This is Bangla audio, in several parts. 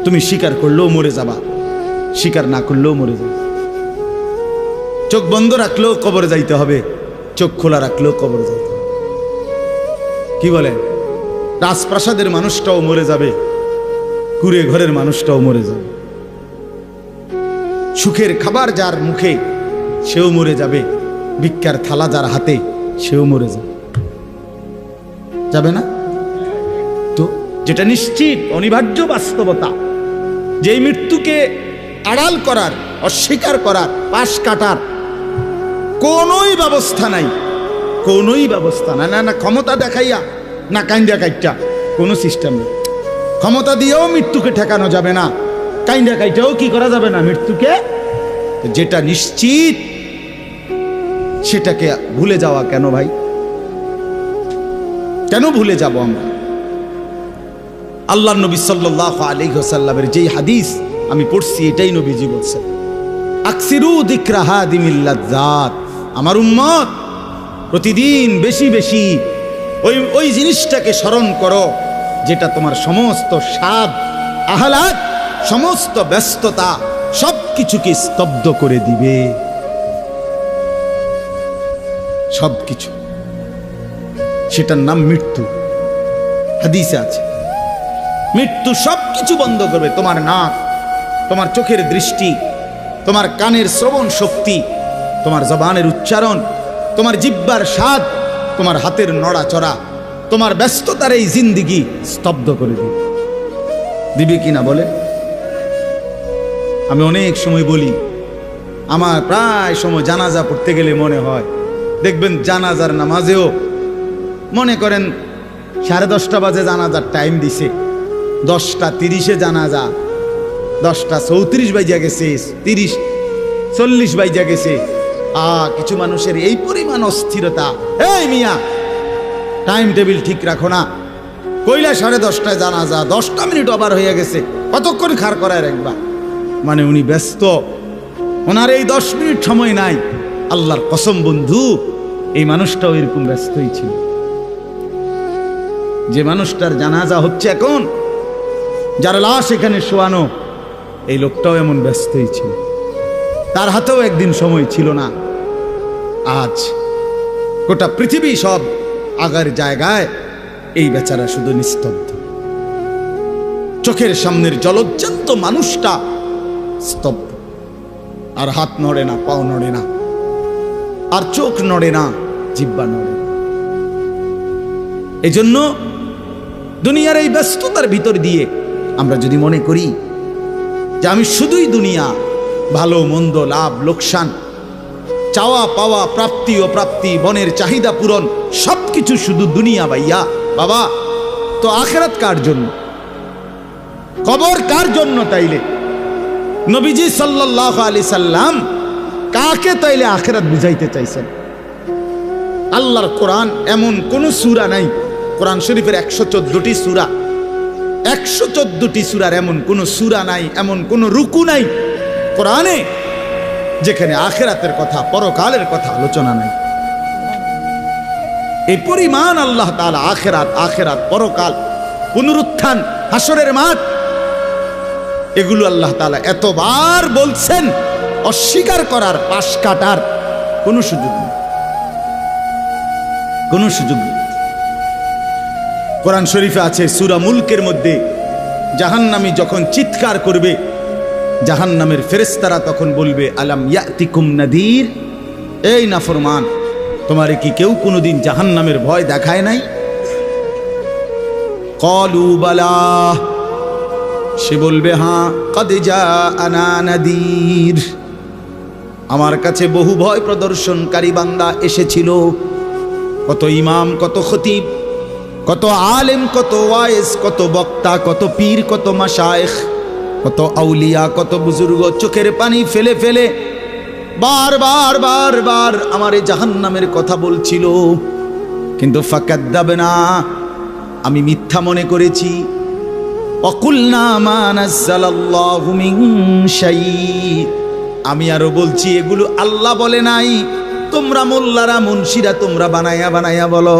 তুমি স্বীকার করলেও মরে যাবা, স্বীকার না করলেও মরে যাবে। চোখ বন্ধ রাখলেও কবরে যাইতে হবে, চোখ খোলা রাখলেও কবরে যাইতে হবে। কি বলেন? রাজপ্রাসাদের মানুষটাও মরে যাবে, কুড়ে ঘরের মানুষটাও মরে যাবে। সুখের খাবার যার মুখে সেও মরে যাবে, ভিক্ষার থালা যার হাতে সেও মরে যাবে। যাবে না? তো যেটা নিশ্চিত অনিবার্য বাস্তবতা, যে মৃত্যুকে আড়াল করার, অস্বীকার করার, পাশ কাটার কোনোই ব্যবস্থা নাই, কোনোই ব্যবস্থা নাই। না না ক্ষমতা দেখাইয়া, না কাইন্দা কাইটা, কোনো সিস্টেম নেই। ক্ষমতা দিয়েও মৃত্যুকে ঠেকানো যাবে না, কাইন্দা কাইটাও কি করা যাবে না মৃত্যুকে। যেটা নিশ্চিত সেটাকে ভুলে যাওয়া কেন ভাই? কেন ভুলে যাব আমরা? আল্লাহর নবী সাল্লাল্লাহু আলাইহি ওয়াসাল্লামের যেই হাদিস আমি পড়ছি, এটাই নবীজি বলছেন, আকসিরু যিকরা হাদিমিল লাজ্জাত। আমার উম্মত প্রতিদিন বেশি বেশি ওই জিনিসটাকে স্মরণ করো যেটা তোমার সমস্ত স্বাদ, আহ্লাদ, সমস্ত ব্যস্ততা সবকিছুকে স্তব্ধ করে দিবে। সবকিছু, সেটার নাম মৃত্যু। হাদিসে আছে মৃত্যু সবকিছু বন্ধ করবে। তোমার নাক, তোমার চোখের দৃষ্টি, তোমার কানের শ্রবণ শক্তি, তোমার জবানের উচ্চারণ, তোমার জিহ্বার স্বাদ, তোমার হাতের নড়াচড়া, তোমার ব্যস্ততার এই জিন্দিগি স্তব্ধ করে দিবে। দিবে কিনা বলে? আমি অনেক সময় বলি, আমার প্রায় সময় জানাজা পড়তে গেলে মনে হয়, দেখবেন জানাজার নামাজেও মনে করেন 10:30 বাজে জানাজার টাইম দিছে, 10:30 জানাজা, 10:34 বাজে গেছে, 30-40 বাজে গেছে। কিছু মানুষের এই পরিমাণ অস্থিরতা, এই মিয়া টাইম টেবিল ঠিক রাখো না, কইলা 10:30 জানাজা, 10 মিনিট ওভার হয়ে গেছে, কতক্ষণ খাড় করায় রাখবা? মানে উনি ব্যস্ত, ওনার এই 10 মিনিট সময় নাই। আল্লাহর কসম বন্ধু, এই মানুষটাও এরকম ব্যস্তই ছিল। যে মানুষটার জানাজা হচ্ছে এখন, যার লাশ এখানে শোয়ানো, এই লোকটাও এমন ব্যস্তই ছিল। তার হাতেও একদিন সময় ছিল না। আজ গোটা পৃথিবী সব আগার জায়গায়, এই বেচারা শুধু নিস্তব্ধ। চোখের সামনের জলজ্জান্ত মানুষটা স্তব্ধ, আর হাত নড়ে না, পাও নড়ে না, আর চোখ নড়ে না, জিহ্বা নড়ে না। এজন্য দুনিয়ার এই ব্যস্ততার ভিতর দিয়ে আমরা যদি মনে করি যে আমি শুধুই দুনিয়া, ভালো মন্দ, লাভ লোকসান, চাওয়া পাওয়া, প্রাপ্তি অপ্রাপ্তি, মনের চাহিদা পূরণ, সবকিছু শুধু দুনিয়া ভাইয়া, বাবা তো আখিরাত কার জন্য? কবর কার জন্য? তাইলে নবীজি সাল্লাল্লাহু আলাইহি সাল্লাম কাকে তাইলে আখিরাত বুঝাইতে চাইছেন? আল্লাহর কোরআন এমন কোন সূরা নাই, কোরআন শরীফের 114টি সূরা, 114টি সূরার এমন কোন সূরা নাই, এমন কোন রুকু নাই কোরআনে যেখানে আখিরাতের কথা, পরকালের কথা আলোচনা নাই। এই পরিমাণ আল্লাহ তাআলা আখিরাত, আখিরাত, পরকাল, পুনরুত্থান, হাসরের মাঠ, এগুলো আল্লাহ তাআলা এতবার বলছেন, অস্বীকার করার, পাশ কাটার কোনো সুযোগ নেই, কোনো সুযোগ নেই। কোরআন শরীফে আছে সূরা মুলকের মধ্যে, জাহান্নামী যখন চিৎকার করবে, জাহান্নামের ফেরেশতারা তখন বলবে, আলাম ইয়াতিকুম নাদির, এই নাফরমান, তোমারে কি কেউ কোনোদিন জাহান্নামের ভয় দেখায় নাই? ক্বালু বালা, সে বলবে হ্যাঁ, কদ জাআনা নাদির, আমার কাছে বহু ভয় প্রদর্শনকারী বান্দা এসেছিল। কত ইমাম, কত খতিব, কত আলেম, কত ওয়াইজ, কত বক্তা, কত পীর, কত মাশায়েখ, কত আউলিয়া, কত বুজুর্গ চোখের পানি ফেলে ফেলে বারবার বারবার আমার এই জাহান্নামের কথা বলছিল, কিন্তু ফাকাদ্দাবনা, আমি মিথ্যা মনে করেছি। ওয়াকুলনা মা নাযালাল্লাহু মিন শাই, আমি আরো বলছি এগুলো আল্লাহ বলে নাই, তোমরা মোল্লারা, মুন্সিরা তোমরা বানায়া বানায়া বলো।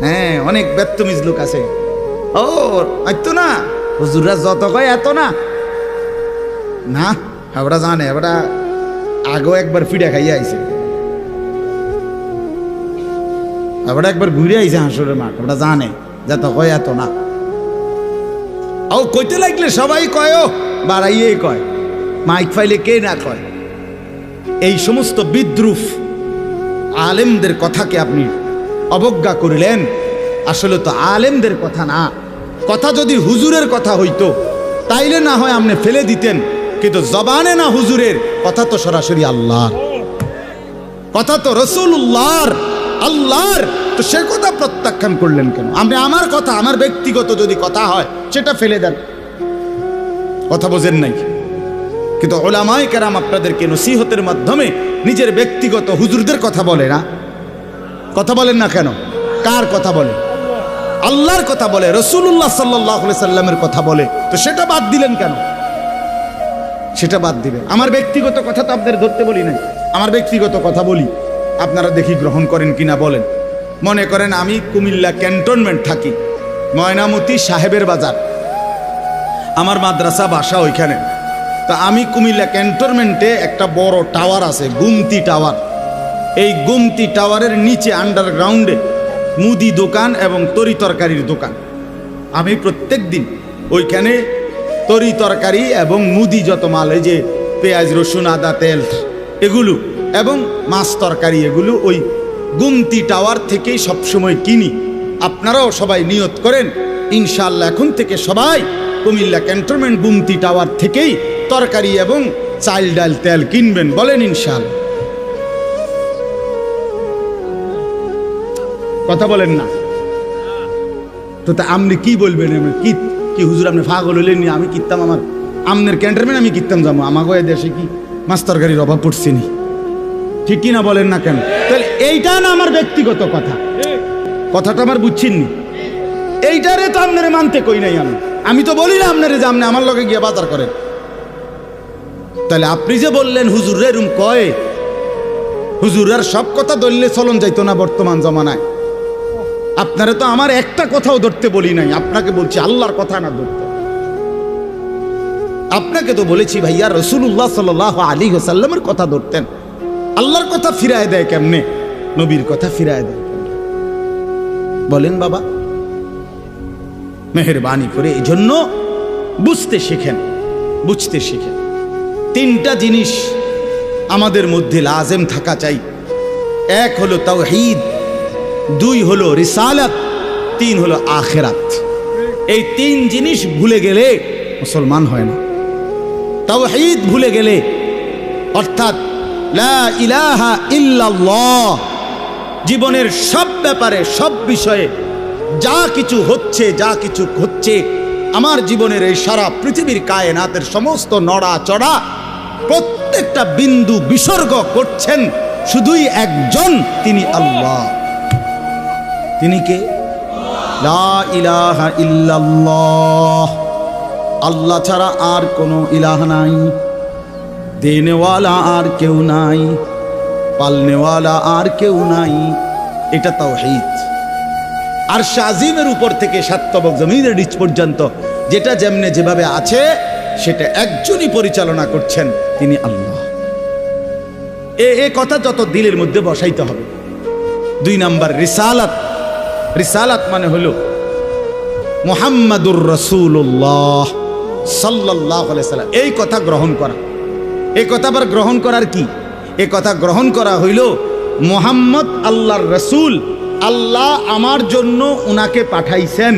হ্যাঁ, অনেক বেত্তমিজ লোক আছে, ও আইতো না, হুজুররা যত কয় এত না, না ওরা জানে, ওরা আগেও একবার ফিডা খাইয়া আইছে, ওরা একবার ঘুরে আইছে হাসরের মাঠ, ওরা জানে যত কয় এত না। ও কইতে লাগলে সবাই কয়, বাড়াইয়ে কয়, মাইক ফাইলে কে না কয়। এই সমস্ত বিদ্রুপ আলেমদের কথাকে আপনি অবজ্ঞা করিলেন। আসলে তো আলেমদের কথা না, কথা যদি হুজুরের কথা হইতো তাইলে না হয় আপনি ফেলে দিতেন, কিন্তু জবানে না হুজুরের কথা, তো সরাসরি আল্লাহর কথা, তো রাসূলুল্লাহর, আল্লাহর, তো সে কথা প্রত্যাখ্যান করলেন কেন? আপনি আমার কথা, আমার ব্যক্তিগত যদি কথা হয় সেটা ফেলে দেন, কথা বোঝেন নাই। কিন্তু উলামায়ে কেরাম আপনাদেরকে নসিহতের মাধ্যমে নিজের ব্যক্তিগত হুজুরদের কথা বলে না, কথা বলেন না কেন? কার কথা বলে? আল্লাহর কথা বলে, রাসূলুল্লাহ সাল্লাল্লাহু আলাইহি সাল্লামের কথা বলে, তো সেটা বাদ দিলেন কেন? সেটা বাদ দিবেন। আমার ব্যক্তিগত কথা তো আপনাদের ধরতে বলি নাই, আমার ব্যক্তিগত কথা বলি, আপনারা দেখি গ্রহণ করেন কিনা বলেন। মনে করেন আমি কুমিল্লা ক্যান্টনমেন্ট থাকি, ময়নামতি সাহেবের বাজার, আমার মাদ্রাসা বাসা ওইখানে। তা আমি কুমিল্লা ক্যান্টনমেন্টে একটা বড় টাওয়ার আছে, গুমতি টাওয়ার। এই গুমতি টাওয়ারের নিচে আন্ডারগ্রাউন্ডে মুদি দোকান এবং তরি তরকারির দোকান। আমি প্রত্যেক দিন ওইখানে তরি তরকারি এবং মুদি যত মাল, এই যে পেঁয়াজ রসুন আদা তেল এগুলো এবং মাছ তরকারি, এগুলো ওই গুমতি টাওয়ার থেকেই সবসময় কিনি। আপনারাও সবাই নিয়ত করেন ইনশাআল্লাহ এখন থেকে সবাই কুমিল্লা ক্যান্টনমেন্ট গুমতি টাওয়ার থেকেই তরকারি এবং চাল ডাল তেল কিনবেন, বলেন ইনশাআল্লাহ। কথা বলেন না তো, তা আপনি কি বলবেন? কি কি হুজুর আপনি পাগল হইলেন? আমি কিনতাম, আমার আমনের ক্যান্টনমেন্ট আমি কিনতাম যাবো, আমাকে দেশে কি মাছ তরকারির অভাব পড়ছে নি? ঠিক কিনা বলেন না কেন? তাহলে এইটা না আমার ব্যক্তিগত কথা, কথাটা আমার বুঝছেননি? এইটারে তো আপনারে মানতে কই নাই আমি, আমি তো বলি না আপনারে যে আপনি আমার লগে গিয়ে বাজার করেন। তাহলে আপনি যে বললেন হুজুর এরম কয়, হুজুরের সব কথা ধরলে চলন যাইতো না বর্তমান জমানায়। আপনারা তো আমার একটা কথাও ধরতে বলি নাই, আপনাকে বলছি আল্লাহর কথা না ধরতে। আপনাকে তো বলেছি ভাইয়া রাসূলুল্লাহ সাল্লাল্লাহু আলাইহি ওয়াসাল্লামের কথা ধরতেন। আল্লাহর কথা ফিরায় দেয় কেমনে? নবীর কথা ফিরায় দেয় কেমনে? বলেন বাবা, মেহেরবানি করে। এই জন্য বুঝতে শিখেন, বুঝতে শিখেন। তিনটা জিনিস আমাদের মধ্যে লাজেম থাকা চাই। এক হলো তাওহীদ, দুই হলো রিসালাত, তিন হলো আখিরাত। এই তিন জিনিস ভুলে গেলে মুসলমান হয় না। তাওহীদ ভুলে গেলে, অর্থাৎ লা ইলাহা ইল্লাল্লাহ, জীবনের সব ব্যাপারে, সব বিষয়ে যা কিছু হচ্ছে আমার জীবনের এই সারা পৃথিবীর কায়নাতের সমস্ত নড়া চড়া প্রত্যেকটা বিন্দু বিসর্গ করছেন শুধুই একজন, তিনি আল্লাহ। তিনি কে? লা ইলাহা ইল্লাল্লাহ, আল্লাহ ছাড়া আর কোনো ইলাহ নাই, দেনেওয়ালা আর কেউ নাই, পালনেওয়ালা আর কেউ নাই। এটা তাওহীদ। আর শাজিমের উপর থেকে সাতবক জমিনের নিচ পর্যন্ত যেটা যেমনে যেভাবে আছে সেটা একজনই পরিচালনা করছেন, তিনি আল্লাহ। এ কথা যত দিলের মধ্যে বসাইতে হবে। দুই নাম্বার রিসালাত। রিসালাত মানে হলো মুহাম্মাদুর রাসূলুল্লাহ সাল্লাল্লাহু আলাইহি সাল্লাম, এই কথা গ্রহণ করা। এই কথা আবার গ্রহণ করার কি? এই কথা গ্রহণ করা হইল মুহাম্মদ আল্লাহর রাসূল, আল্লাহ আমার জন্য উনাকে পাঠাইছেন,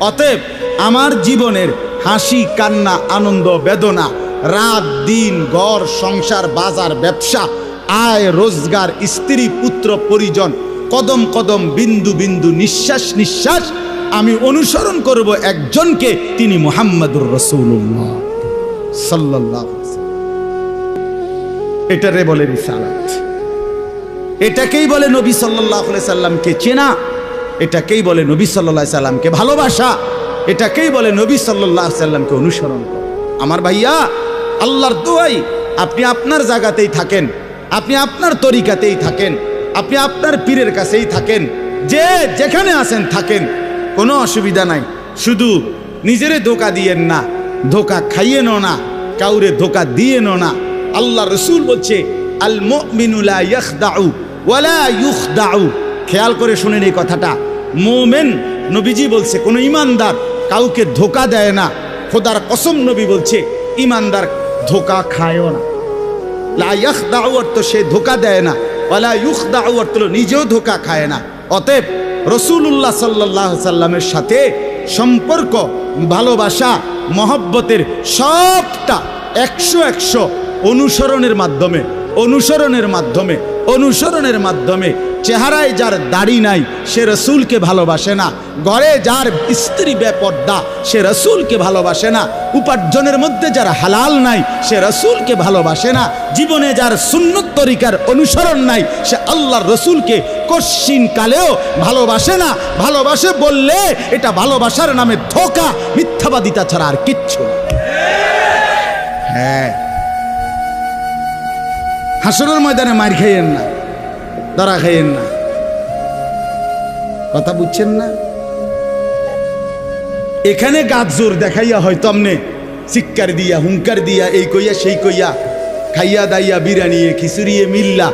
অতএব আমার জীবনের হাসি কান্না আনন্দ বেদনা, রাত দিন, ঘর সংসার বাজার ব্যবসা, আয় রোজগার, স্ত্রী পুত্র পরিজন, কদম কদম বিন্দু বিন্দু নিঃশ্বাস নিঃশ্বাস আমি অনুসরণ করব একজনকে, তিনি মুহাম্মাদুর রাসূলুল্লাহ সাল্লাল্লাহু আলাইহি ওয়াসাল্লাম। এটারে বলে রিসালাত। এটাকেই বলে নবী সাল্লাল্লাহু আলাইহি সাল্লামকে চেনা, এটাকেই বলে নবী সাল্লাল্লাহু আলাইহি সাল্লামকে ভালোবাসা, এটাকেই বলে নবী সাল্লাল্লাহু আলাইহি সাল্লামকে অনুসরণ করা। আমার ভাইয়া, আল্লাহর দোয়াই আপনি আপনার জায়গাতেই থাকেন, আপনি আপনার তরিকাতেই থাকেন, আপনি আপনার পীরের কাছেই থাকেন, যে যেখানে আছেন থাকেন, কোনো অসুবিধা নাই। শুধু নিজেরে ধোকা দিয়েন না, ধোকা খাইয়েনও না, কাউরে ধোকা দিয়েনও না। আল্লাহ রসুল বলছে আল মুমিনু লা ইয়াখদাউ ওয়ালা ইউখদাউ। খেয়াল করে শুনেন এই কথাটা। মোমেন, নবীজি বলছে, কোনো ইমানদার কাউকে ধোকা দেয় না। খোদার কসম নবী বলছে ইমানদার ধোকা খায়ও না। লা ইয়াখদাউ অর্থ সে ধোকা দেয় না, ওয়ালা ইউখদাউ অর্থ নিজেও ধোকা খায় না। অতএব রাসূলুল্লাহ সাল্লাল্লাহু আলাইহি সাল্লামের সাথে সম্পর্ক, ভালোবাসা, মহব্বতের সবটা 100 অনুসরণের মাধ্যমে, অনুসরণের মাধ্যমে। চেহারায় যার দাড়ি নাই সে রসুলকে ভালোবাসে না, ঘরে যার স্ত্রী বেপর্দা সে রসুলকে ভালোবাসে না, উপার্জনের মধ্যে যার হালাল নাই সে রসুলকে ভালোবাসে না, জীবনে যার সুন্নত তরিকার অনুসরণ নাই সে আল্লাহর রসুলকে কশ্চিন কালেও ভালোবাসে না। ভালোবাসে বললে এটা ভালোবাসার নামে ধোঁকা, মিথ্যাবাদিতা ছাড়া আর কিচ্ছু না। হ্যাঁ, হাসরের ময়দানে মার খাইয়েন না, ধরা খাইয়েন না। কথা বুঝছেন না? এখানে গাছ জোর দেখাইয়া হয়তো আমনে চিৎকার দিয়া, হুঙ্কার দিয়া, এই কইয়া সেই কইয়া, খাইয়া দাইয়া, বিরিয়ানিয়ে খিচুড়িয়ে মিল্লা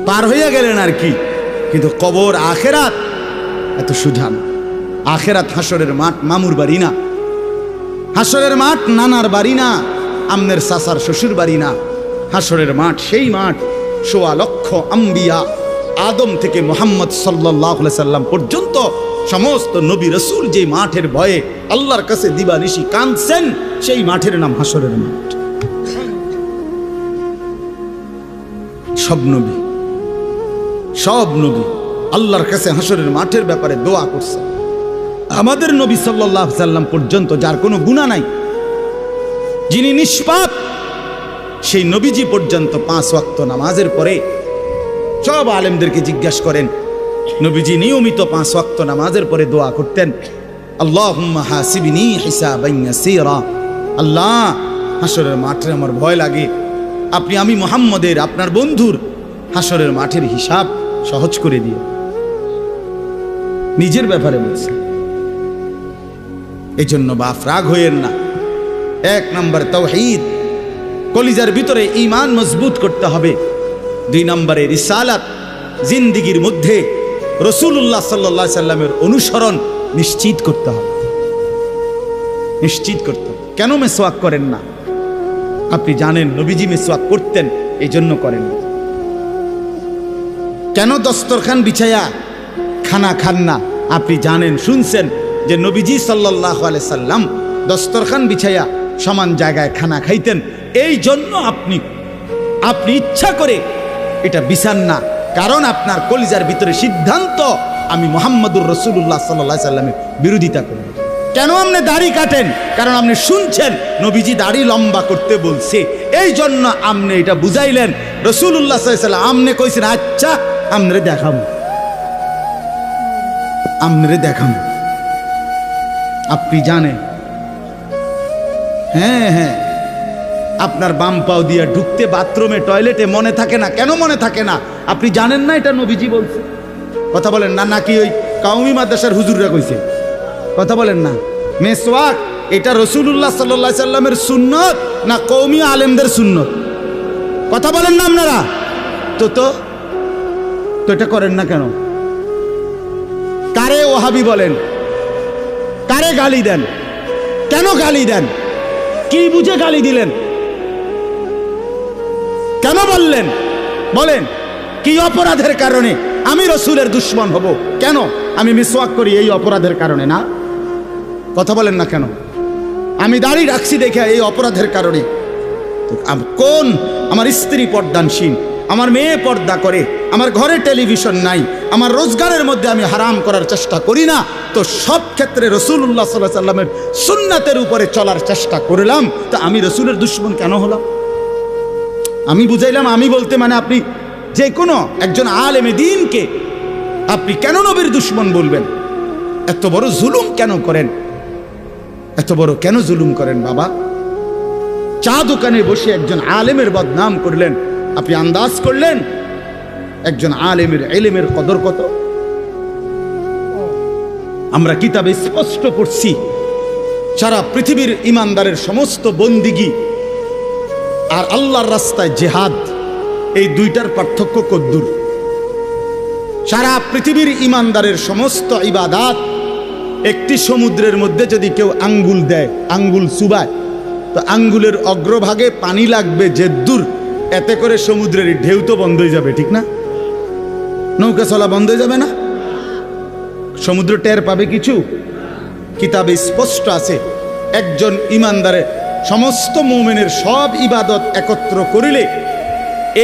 পার হইয়া গেলেন আর কি। কিন্তু কবর আখেরাত এত সুঝা না। আখেরাত হাসরের মাঠ মামুর বাড়ি না, হাসরের মাঠ নানার বাড়ি না, আমনের সাসার শ্বশুর বাড়ি না। হাসরের মাঠ সেই মাঠ ১৬ লক্ষ আম্বিয়া, আদম থেকে মুহাম্মদ সাল্লাল্লাহু আলাইহি সাল্লাম পর্যন্ত সমস্ত নবী রাসূল যে মাঠের ভয়ে আল্লাহর কাছে দিবানিশি কাঁদছেন, সেই মাঠের নাম হাসরের মাঠ। সব নবী আল্লাহর কাছে হাসরের মাঠের ব্যাপারে দোয়া করছে। আমাদের নবী সাল্লাল্লাহু আলাইহি সাল্লাম পর্যন্ত যার কোনো গুনাহ নাই, যিনি নিষ্পাপ, সেই নবীজি পর্যন্ত 5 ওয়াক্ত নামাজের পরে সব আলেমদেরকে জিজ্ঞাসা করেন, নবীজি নিয়মিত 5 ওয়াক্ত নামাজের পরে দোয়া করতেন, আল্লাহুম্মা হাসিবনি হিসাবান ইয়াসীরা। আল্লাহ, হাসরের মাঠে আমার ভয় লাগে, আমি মুহাম্মদের, আপনার বন্ধুর হাসরের মাঠের হিসাব সহজ করে দিও। নিজের ব্যাপারে বলছে। এই জন্য বাপ রাগ হইয়েন না। 1 নম্বর তাওহীদ, কলিজার ভিতরে ঈমান মজবুত করতে হবে। 2 নম্বরে রিসালাত, জিন্দেগীর মধ্যে রাসূলুল্লাহ সাল্লাল্লাহু আলাইহি সাল্লামের অনুসরণ নিশ্চিত করতে হবে। কেন মেসওয়াক করেন না? আপনি জানেন নবীজি মেসওয়াক করতেন, এই জন্য করেন না। কেন দস্তরখান বিছায়া খানা খান না? আপনি জানেন, শুনছেন যে নবীজি সাল্লাল্লাহু আলাইহি সাল্লাম দস্তরখান বিছায়া সমান জায়গায় খানা খাইতেন, এই জন্য আপনি ইচ্ছা করে এটা বিছান না। কারণ আপনার কলিজার ভিতরে সিদ্ধান্ত, আমি মুহাম্মদুর রাসূলুল্লাহ সাল্লাল্লাহু আলাইহি সাল্লামের বিরোধিতা করব। কেন আপনি দাড়ি কাটেন? কারণ আপনি শুনছেন নবীজি দাড়ি লম্বা করতে বলছে, এই জন্য আপনি এটা বুঝাইলেন। রাসূলুল্লাহ সাল্লাল্লাহু আলাইহি সাল্লাম আপনি কইছেন, আচ্ছা আমরে দেখাম, আপনি জানেন। হ্যাঁ, আপনার বাম পাও দিয়া ঢুকতে বাথরুমে, টয়লেটে মনে থাকে না। কেন মনে থাকে না? আপনি জানেন না এটা নবীজি বলছে। কথা বলেন না, নাকি ওই কাউমি মাদ্রাসার হুজুররা কইছে? কথা বলেন না। মেসওয়াক এটা রাসূলুল্লাহ সাল্লাল্লাহু আলাইহি সাল্লামের সুন্নত না কওমি আলেমদের সুন্নত? কথা বলেন না আপনারা। তো এটা করেন না কেন? কারে ওহাবি বলেন? কারে গালি দেন? কেন গালি দেন? কি বুঝে গালি দিলেন? কেন বললেন? বলেন, কি অপরাধের কারণে আমি রাসূলের দুশমন হব? কেন? আমি মিসওয়াক করি এই অপরাধের কারণে না? কথা বলেন না কেন? আমি দাড়ি রাখছি দেখে এই অপরাধের কারণে? কোন আমার স্ত্রী পর্দানশীল, আমার মেয়ে পর্দা করে, আমার ঘরে টেলিভিশন নাই, আমার রোজগারের মধ্যে আমি হারাম করার চেষ্টা করি না, তো সব ক্ষেত্রে রাসূলুল্লাহ সাল্লাল্লাহু আলাইহি সাল্লামের সুন্নাতের উপরে চলার চেষ্টা করলাম, তো আমি রাসূলের দুশমন কেন হলাম? আমি বুঝাইলাম, আমি বলতে মানে আপনি যে কোনো একজন আলেমে দ্বীনকে আপনি কেন নবীর দুশমন বলবেন? এত বড় জুলুম কেন করেন? এত বড় কেন জুলুম করেন বাবা? চা দোকানে বসে একজন আলেমের বদনাম করলেন, আপনি আন্দাজ করলেন একজন আলেমের ইলমের কদর কত? আমরা কিতাবে স্পষ্ট পড়ছি সারা পৃথিবীর ইমানদারের সমস্ত বন্দিগি আর আল্লাহর রাস্তায় জিহাদ, এই দুইটার পার্থক্য কদ্দুর। সারা পৃথিবীর ইমানদারের সমস্ত ইবাদাত একটি সমুদ্রের মধ্যে যদি কেউ আঙ্গুল দেয়, আঙ্গুল চুবায়, তো আঙ্গুলের অগ্রভাগে পানি লাগবে যে দূর, এতে করে সমুদ্রের ঢেউ তো বন্ধ হয়ে যাবে, ঠিক না? নৌকা চলা বন্ধ হয়ে যাবে না? সমুদ্র টের পাবে কিছু? কিতাবে স্পষ্ট আছে একজন ইমানদারের সমস্ত মুমিনের সব ইবাদত একত্র করিলে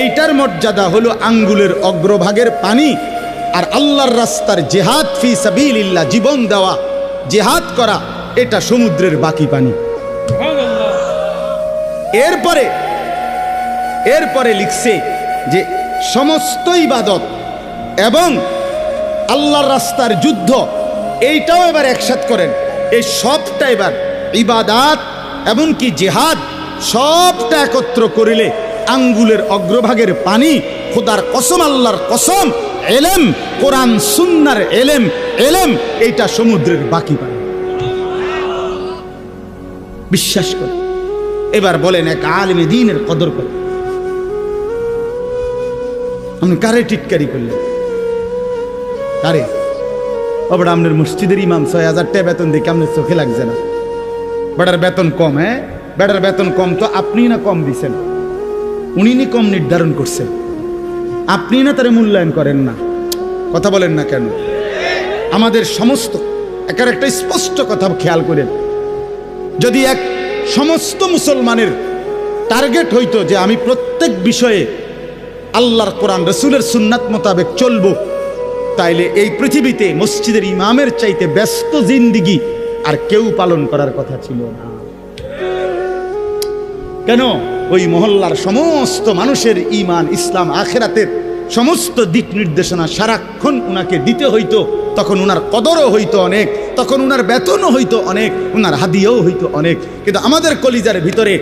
এইটার মর্যাদা হলো আঙ্গুলের অগ্রভাগের পানি। আর আল্লাহর রাস্তার জিহাদ ফি সাবিলিল্লাহ, জীবন দেওয়া, জিহাদ করা, এটা সমুদ্রের বাকি পানি। এরপরে লিখছে যে সমস্ত ইবাদত এবং আল্লাহর রাস্তার যুদ্ধ, এইটাও এবার একসাথ করেন। এই সবটা এবার ইবাদাত এমনকি জিহাদ সবটা একত্র করিলে আঙ্গুলের অগ্রভাগের পানি, খোদার কসম, আল্লাহর কসম, এলেম, কোরআন সুন্নাহর এলেম, এইটা সমুদ্রের বাকি পানি। বিশ্বাস করে এবার বলেন এক আলেমে দ্বীনের কদর করে আপনি কারে টিটকারি করলেন? কারে? আবার আপনার মসজিদের ইমাম ৬,০০০ টাকা বেতন দেখে আপনার চোখে লাগছে না? বেটার বেতন কম, হ্যাঁ বেটার বেতন কম তো আপনি না কম দিছেন, উনি নি কম নির্ধারণ করছেন, আপনি না তারা মূল্যায়ন করেন না। কথা বলেন না কেন? আমাদের সমস্ত একার একটা স্পষ্ট কথা খেয়াল করেন, যদি এক সমস্ত মুসলমানের টার্গেট হইতো যে আমি প্রত্যেক বিষয়ে আল্লাহর কোরআন রসুলের সুন্নাত মোতাবেক চলবো, তাইলে এই পৃথিবীতে মসজিদের ইমামের চাইতে ব্যস্ত জিন্দিগি আর কেউ পালন করার কথা ছিল না। কেন? ওই মহল্লার সমস্ত মানুষের ঈমান, ইসলাম, আখিরাতের সমস্ত দিক নির্দেশনা সারাক্ষণ উনাকে দিতে হইতো, তখন উনার কদরও হইতো অনেক, তখন উনার বেতনও হইতো অনেক, উনার হাদিয়াও হইতো অনেক। কিন্তু আমাদের কলিজার ভিতরে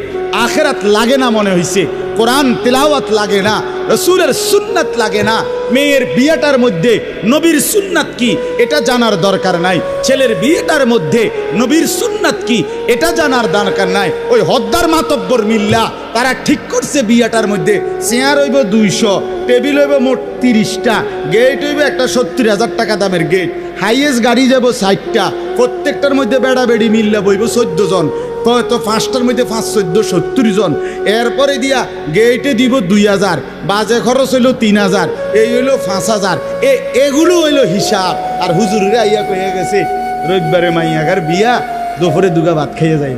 আখিরাত লাগে না মনে হইছে, কোরআন তিলাওয়াত লাগে না, রসুলের সুন্নাত লাগে না, মেয়ের বিয়েটার মধ্যে নবীর সুন্নাত কি এটা জানার দরকার নাই, ছেলের বিয়েটার মধ্যে নবীর সুন্নাত কি এটা জানার দরকার নাই। ওই হদ্দার মাতব্বর মিল্লা তারা ঠিক করছে বিয়েটার মধ্যে চেয়ার হইব ২০০, টেবিল হইব মোট ৩০টা, গেট হইব একটা ৭০,০০০ টাকা দামের গেট, হাইয়েস্ট গাড়ি যাব ৬০টা, প্রত্যেকটার মধ্যে বেড়া বেড়ি মিল্লা বইব ১৪ জন, তো ৫টার মধ্যে ৫, ১৪, ৭০ জন। এরপরে দিয়া গেটে দিব ২,০০০, বাজে খরচ হইল ৩,০০০, এই হইল ৫,০০০। এগুলো হইল হিসাব। আর হুজুরে আইয়া কয়ে গেছে রবিবারে মাইয়াগার বিয়া, দুপুরে দুগা ভাত খাইয়ে যাই।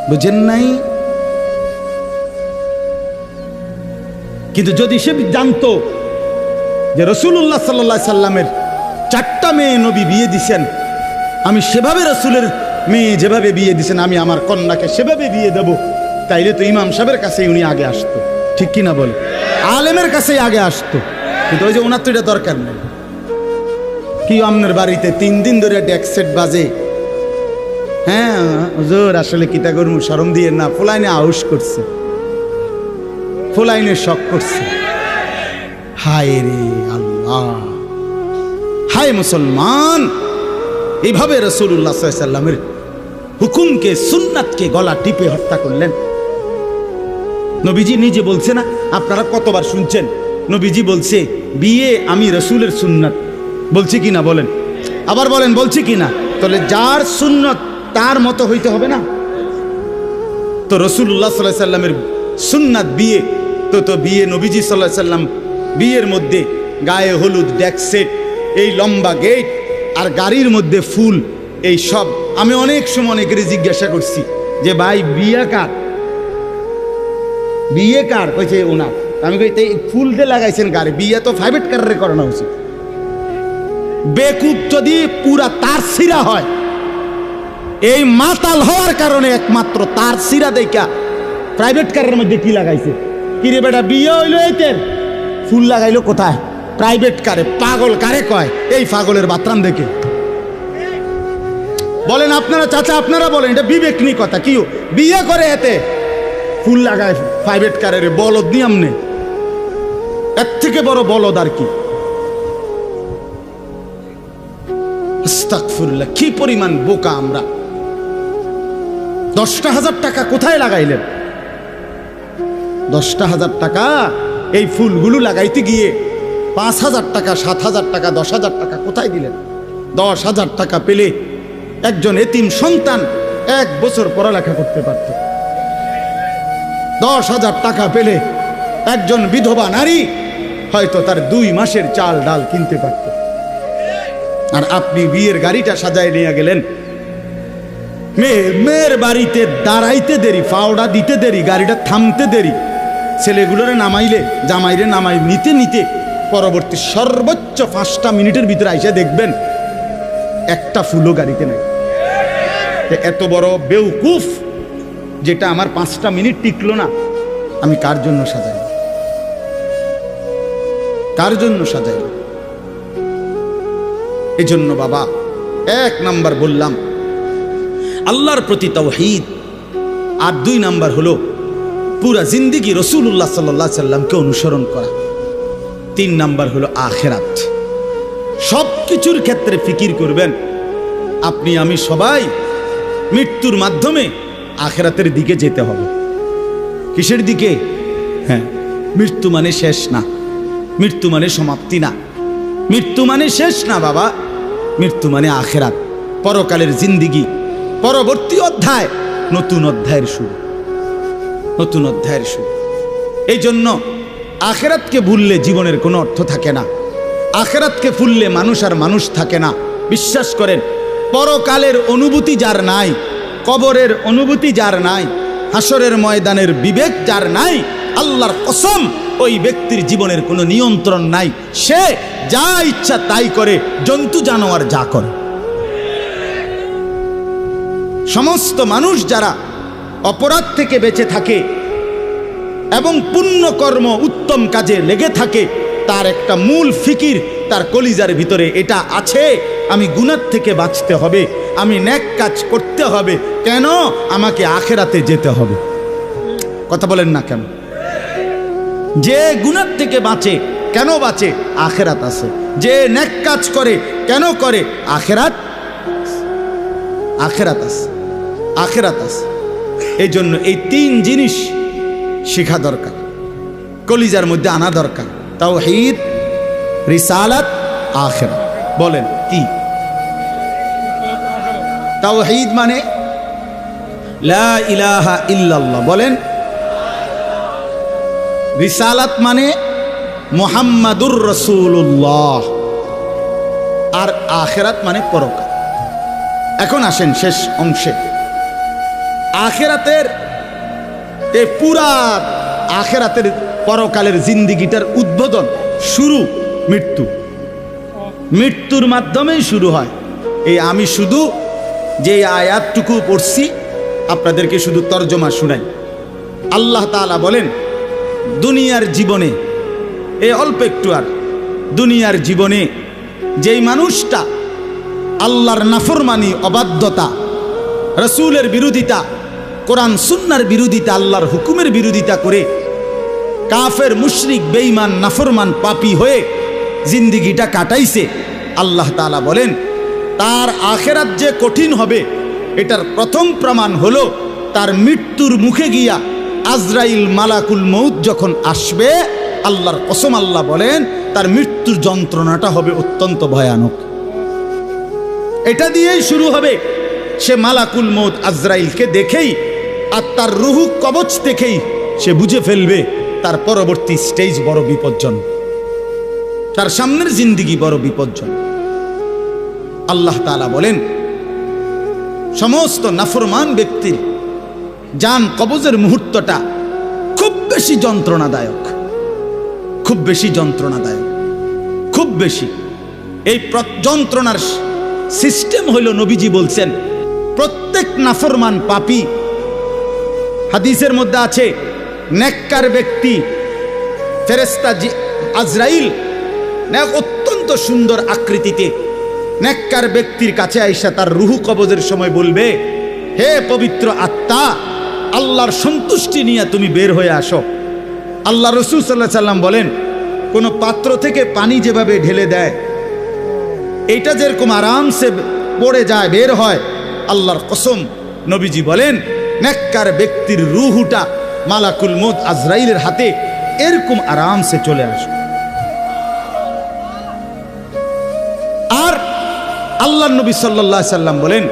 বুঝেন নাই? কিন্তু যদি সে জানতো যে রাসূলুল্লাহ সাল্লাল্লাহু আলাইহি সাল্লামের 4টা মেয়ে নবী বিয়ে দিছেন, আমি সেভাবে রাসূলের মেয়ে যেভাবে বিয়ে দিছেন আমি আমার কন্যাকে সেভাবে বিয়ে দেব, তাইলে তো ইমাম সাহেবের কাছেই উনি আগে আসতো, ঠিক কিনা বল? আলেমের কাছেই আগে আসতো। কিন্তু ওই যে ওনার তো এটা দরকার নেই। কি আপনার বাড়িতে 3 দিন ধরে ডেক সেট বাজে, হ্যাঁ হুজুর আসলে কিতা করবো, শরম দিয়ে না, ফুলাইনে আউশ করছে, ফুলাইনে শখ করছে। হায় রে আল্লাহ, হায় মুসলমান, এইভাবে রাসূলুল্লাহ সাল্লাল্লাহু আলাইহি সাল্লামের হুকুমকে, সুন্নাতকে গলা টিপে হত্যা করলেন। নবীজি নিজে বলছে না, আপনারা কতবার শুনছেন, নবীজি বলছে বিয়ে আমি রাসূলের সুন্নাত, বলছি কিনা বলেন? আবার বলেন বলছি কিনা? তাহলে যার সুন্নাত তার মতো হইতে হবে না? তো রাসূলুল্লাহ সাল্লাল্লাহু আলাইহি সাল্লামের সুন্নাত বিয়ে, তো বিয়ে নবীজি সাল্লাল্লাহু আলাইহি সাল্লাম বিয়ের মধ্যে গায়ে হলুদ, ডেক সেট, এই লম্বা গেট আর গাড়ির মধ্যে ফুল, এই সব। আমি অনেক সময় অনেকের জিজ্ঞাসা করছি যে ভাই বিয়ে কার, বিয়ে কার? কইছে ওনার। আমি কই তাই ফুল দিয়ে লাগাইছেন গাড়ি, বিয়ে তো প্রাইভেট কারে করানো উচিত। বেকুব যদি পুরা তার সিরা হয়, এই মাতাল হওয়ার কারণে একমাত্র তার সিরা দেখা প্রাইভেট কারের মধ্যে কি লাগাইছে। কিরে বেটা বিয়ে হইলো এইতের, ফুল লাগাইলো কোথায়? প্রাইভেট কারে। পাগল কারে কয়? এই পাগলের বাতরাম দেখে। বলেন আপনারা চাচা, আপনারা বলেন, এটা বিবেক নি কথা। কি বিয়ে করে এতে ফুল লাগায় প্রাইভেট কারের, বলদ নি আমনে? এর থেকে বড় বলদ আর কি? আস্তাগফিরুল্লাহ, কি পরিমাণ বোকা আমরা। 10,000 টাকা কোথায় লাগাইলেন? 10,000 টাকা এই ফুলগুলো লাগাইতে গিয়ে 5,000 টাকা, 7,000 টাকা, 10,000 টাকা কোথায় দিলেন? 10,000 টাকা পেলে একজন এতিম সন্তান 1 বছর পড়ালেখা করতে পারত। 10,000 টাকা পেলে একজন বিধবা নারী হয়তো তার 2 মাসের চাল ডাল কিনতে পারত। আর আপনি বিয়ের গাড়িটা সাজায় নিয়ে গেলেন, মেয়ের বাড়িতে দাঁড়াইতে দেরি, ফাওড়া দিতে দেরি, গাড়িটা থামতে দেরি, ছেলেগুলোরে নামাইলে জামাইরে নামাই নিতে নিতে পরবর্তী সর্বোচ্চ 5টা মিনিটের ভিতরে আইসা দেখবেন একটা ফুলও গাড়িতে নাই। এত বড় বেউকুফ যেটা আমার 5টা মিনিট টিকলো না, আমি কার জন্য সাজাই? কার জন্য সাজাই? এই জন্য বাবা 1 নাম্বার বললাম আল্লাহর প্রতি তাওহীদ, আর 2 নাম্বার হলো পুরা জিন্দেগি রাসূলুল্লাহ সাল্লাল্লাহু আলাইহি সাল্লামকে অনুসরণ করা। 3 নাম্বার হলো আখিরাত। সব কিছুর ক্ষেত্রে ফিকির করবেন। আপনি আমি সবাই মৃত্যুর মাধ্যমে আখিরাতের দিকে যেতে হবে। কিসের দিকে? হ্যাঁ, মৃত্যু মানে শেষ না, মৃত্যু মানে সমাপ্তি না, মৃত্যু মানে শেষ না বাবা। মৃত্যু মানে আখিরাত, পরকালের জিন্দেগি, পরবর্তী অধ্যায়, নতুন অধ্যায়ের শুরু, নতুন অধ্যায়ের শুরু। এই জন্য আখিরাতকে ভুললে জীবনের কোনো অর্থ থাকে না। আখিরাতকে ভুললে মানুষ আর মানুষ থাকে না। বিশ্বাস করেন, পরকালের অনুভূতি যার নাই, কবরের অনুভূতি যার নাই, হাসরের ময়দানের বিবেক যার নাই, আল্লাহর কসম ওই ব্যক্তির জীবনের কোনো নিয়ন্ত্রণ নাই। সে যা ইচ্ছা তাই করে, জন্তু জানোয়ার যা করে। সমস্ত মানুষ যারা অপরাধ থেকে বেঁচে থাকে এবং পুণ্যকর্ম উত্তম কাজে লেগে থাকে, তার একটা মূল ফিকির তার কলিজার ভিতরে এটা আছে, আমি গুনাহ থেকে বাঁচতে হবে, আমি নেক কাজ করতে হবে। কেন? আমাকে আখিরাতে যেতে হবে। কথা বলেন না কেন? যে গুনাহ থেকে বাঁচে, কেন বাঁচে? আখিরাত আছে। যে নেক কাজ করে, কেন করে? আখিরাত, আখিরাত আছে, আখিরাত আছে। এই জন্য এই 3 জিনিস শেখা দরকার, কলিজার মধ্যে আনা দরকার। তাওহীদ, রিসালাত, আখিরাত। বলেন কি? তাওহীদ মানে লা ইলাহা ইল্লাল্লাহ, বলেন। রিসালাত মানে মুহাম্মাদুর রাসূলুল্লাহ, আর আখিরাত মানে পরকাল। এখন আসেন শেষ অংশে। আখিরাতের এই পুরা আখিরাতের পরকালের জিন্দেগিটার উদ্বোধন, শুরু মৃত্যু। মৃত্যুর মাধ্যমেই শুরু হয়। এই আমি শুধু যে আয়াতটুকু পড়ছি আপনাদেরকে শুধু তর্জমা শুনাই। আল্লাহ তাআলা বলেন, দুনিয়ার জীবনে, এই অল্প একটু, আর দুনিয়ার জীবনে যেই মানুষটা আল্লাহর নাফরমানি, অবাধ্যতা, রাসূলের বিরোধিতা, কোরআন সুন্নাহর বিরোধিতা, আল্লাহর হুকুমের বিরোধিতা করে কাফের, মুশরিক, বেঈমান, নাফরমান, পাপী হয়ে জিন্দেগিটা কাটাইছে, আল্লাহ তাআলা বলেন তার আখিরাত যে কঠিন হবে এটার প্রথম প্রমাণ হলো তার মৃত্যুর মুখে গিয়া আজরাইল মালাকুল মউত যখন আসবে, আল্লাহর কসম আল্লাহ বলেন তার মৃত্যুর যন্ত্রণাটা হবে অত্যন্ত ভয়ানক। এটা দিয়েই শুরু হবে। সে মালাকুল মউত আজরাইলকে দেখেই আর তার রুহু কবচ দেখেই সে বুঝে ফেলবে তার পরবর্তী স্টেজ বড় বিপজ্জনক, তার সামনের জিন্দেগি বড় বিপজ্জনক। আল্লাহ তাআলা বলেন সমস্ত নাফরমান ব্যক্তির জান কবজের মুহূর্তটা খুব বেশি যন্ত্রণাদায়ক, খুব বেশি যন্ত্রণাদায়ক, খুব বেশি। এই যন্ত্রণার সিস্টেম হইল, নবীজি বলছেন প্রত্যেক নাফরমান পাপী, হাদিসের মধ্যে আছে নেককার ব্যক্তি, ফেরেশতা আজরাইল অত্যন্ত সুন্দর আকৃতিতে নেককার ব্যক্তির কাছে আইসা তার রুহু কবজের সময় বলবে, হে পবিত্র আত্মা, আল্লাহর সন্তুষ্টি নিয়ে তুমি বের হয়ে আসো। আল্লাহ রাসূল সাল্লাল্লাহু আলাইহি সাল্লাম বলেন, কোন পাত্র থেকে পানি যেভাবে ঢেলে দেয়, এইটা যেরকম আরামসে পড়ে যায়, বের হয়, আল্লাহর কসম নবীজি বলেন নেককার ব্যক্তির রূহটা মালাকুল মউত আজরাইলের হাতে এরকম আরামসে চলে আসে। আর আল্লাহর নবী সাল্লাল্লাহু আলাইহি সাল্লাম বলেন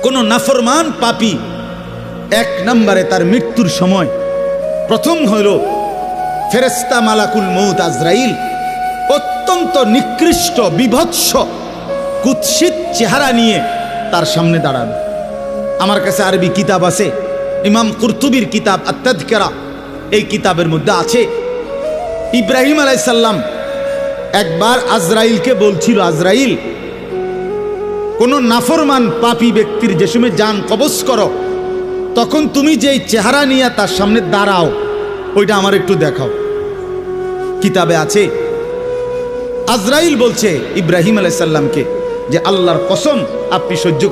কোন নাফরমান পাপী এক নম্বরে তার মৃত্যুর সময় প্রথম হইল ফেরেশতা মালাকুল মউত আজরাইল অত্যন্ত নিকৃষ্ট বিভৎস কুৎসিত চেহারা নিয়ে তার সামনে দাঁড়াবে। আমার কাছে আরবি কিতাব আছে, ইমাম কুরতুবির কিতাব আত-তাযকিরা, এই কিতাবের মধ্যে আছে ইব্রাহিম আলাইহিস সালাম একবার আজরাইলকে বলছিল, আজরাইল কোন নাফরমান পাপী ব্যক্তির যে সময় জান কবজ করো তখন তুমি যেই চেহারা নিয়ে তার সামনে দাঁড়াও ওইটা আমার একটু দেখাও। কিতাবে আছে আজরাইল বলছে ইব্রাহিম আলাইহিস সালামকে যে আল্লাহর কসম আপনি সহ্য করতে